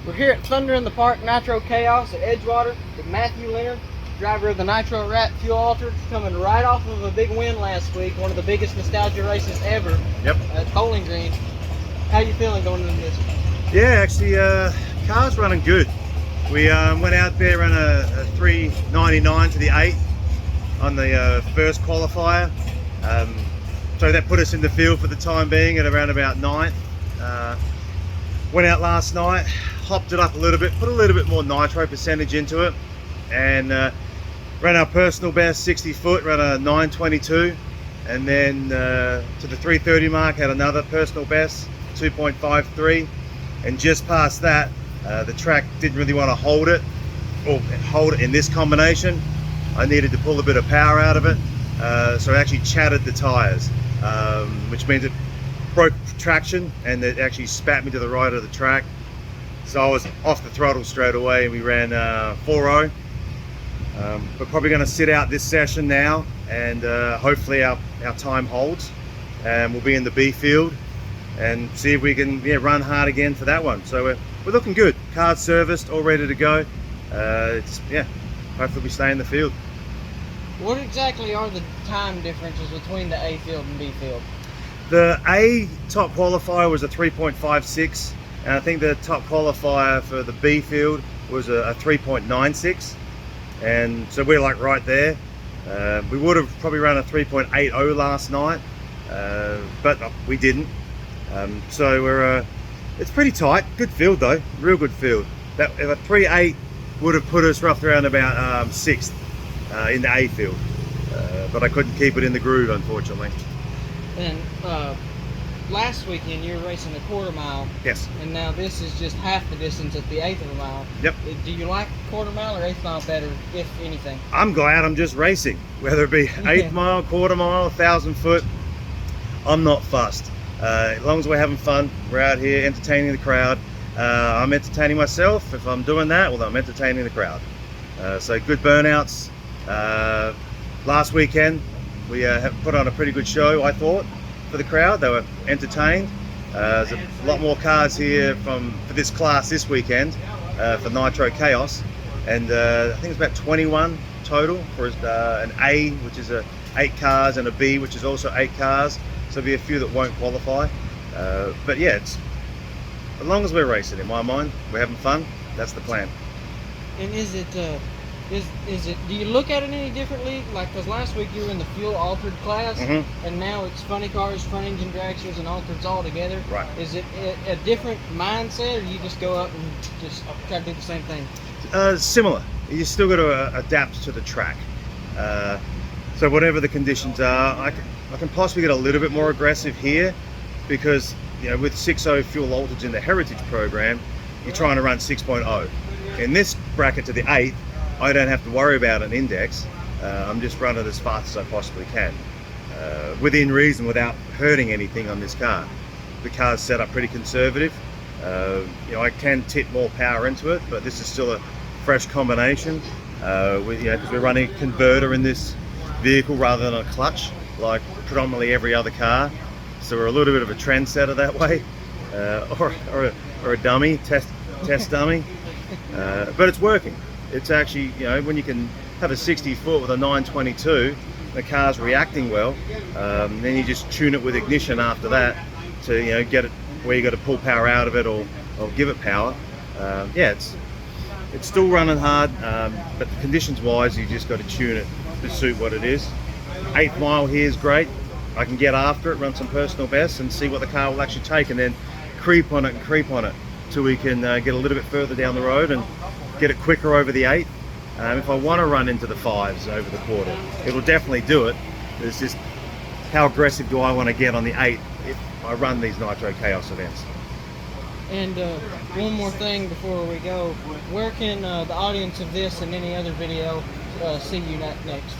We're here at Thunder in the Park Nitro Chaos at Edgewater with Mathew Leonard, driver of the Nitro Rat Fuel Altered, coming right off of a big win last week, one of the biggest nostalgia races ever. Yep. At Bowling Green. How you feeling going into this? Yeah, actually, car's running good. We went out there, ran a 399 to the 8 on the first qualifier. So that put us in the field for the time being at around about 9th. Went out last night, hopped it up a little bit, put a little bit more nitro percentage into it, and ran our personal best 60 foot, ran a 922, and then to the 330 mark had another personal best 2.53, and just past that the track didn't really want to hold it in this combination. I needed to pull a bit of power out of it, so I actually chatted the tires, which means it broke traction and it actually spat me to the right of the track. So I was off the throttle straight away, and we ran 4.0. We're probably going to sit out this session now, and hopefully our time holds, and we'll be in the B field and see if we can run hard again for that one. So we're looking good. Car's serviced, all ready to go. Hopefully we stay in the field. What exactly are the time differences between the A field and B field? The A top qualifier was a 3.56, and I think the top qualifier for the B field was a 3.96, and so we're like right there. We would have probably run a 3.80 last night, but we didn't. So we're it's pretty tight. Good field though, real good field. That if a 3.8 would have put us roughly around about 6th in the A field, but I couldn't keep it in the groove, unfortunately. And last weekend you were racing a quarter mile. Yes. And now this is just half the distance at the 1/8 of a mile. Yep. Do you like quarter mile or 1/8 mile better, if anything? I'm glad I'm just racing, whether it be 1/8 mile, quarter mile, 1,000 foot. I'm not fussed. As long as we're having fun, we're out here entertaining the crowd. I'm entertaining myself. If I'm doing that, well, I'm entertaining the crowd. So good burnouts. Last weekend we have put on a pretty good show, I thought, for the crowd. They were entertained. There's a lot more cars here for this class this weekend for Nitro Chaos, and I think it's about 21 total for an A, which is 8 cars, and a B, which is also 8 cars. So there'll be a few that won't qualify. But yeah, it's as long as we're racing, in my mind, we're having fun. That's the plan. And is it do you look at it any differently? Like, because last week you were in the fuel altered class, and now it's funny cars, front engine dragsters, and altereds all together. Right. Is it a different mindset, or you just go up and just try to do the same thing? Similar. You still got to adapt to the track. So whatever the conditions are, I can possibly get a little bit more aggressive here, because with 6.0 fuel altereds in the heritage program, you're trying to run 6.0. In this bracket to the 8th, I don't have to worry about an index. I'm just running as fast as I possibly can, within reason, without hurting anything on this car. The car's set up pretty conservative. I can tip more power into it, but this is still a fresh combination. Because we're running a converter in this vehicle rather than a clutch, like predominantly every other car. So we're a little bit of a trendsetter that way, or a dummy test dummy. But it's working. It's actually, when you can have a 60 foot with a 922, the car's reacting well, then you just tune it with ignition after that to get it where you got to pull power out of it or give it power. It's still running hard, but conditions wise, you just got to tune it to suit what it is. 1/8 mile here is great. I can get after it, run some personal bests, and see what the car will actually take, and then creep on it till we can get a little bit further down the road and get it quicker over the 8th. If I want to run into the 5s over the quarter, it'll definitely do it. It's just how aggressive do I want to get on the 8th if I run these Nitro Chaos events. And one more thing before we go, where can the audience of this and any other video see you next?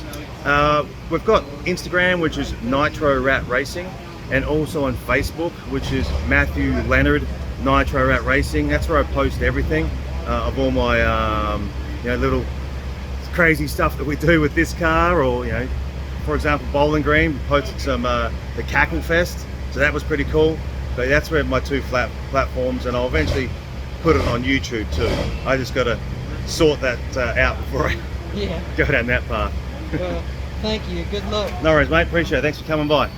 We've got Instagram, which is Nitro Rat Racing, and also on Facebook, which is Mathew Leonard Nitro Rat Racing. That's where I post everything of all my little crazy stuff that we do with this car, or for example, Bowling Green, we posted some the Cackle Fest, so that was pretty cool. But that's where my 2 platforms, and I'll eventually put it on YouTube too. I just got to sort that out before I Yeah. go down that path. Well, thank you. Good luck. No worries, mate. Appreciate it. Thanks for coming by.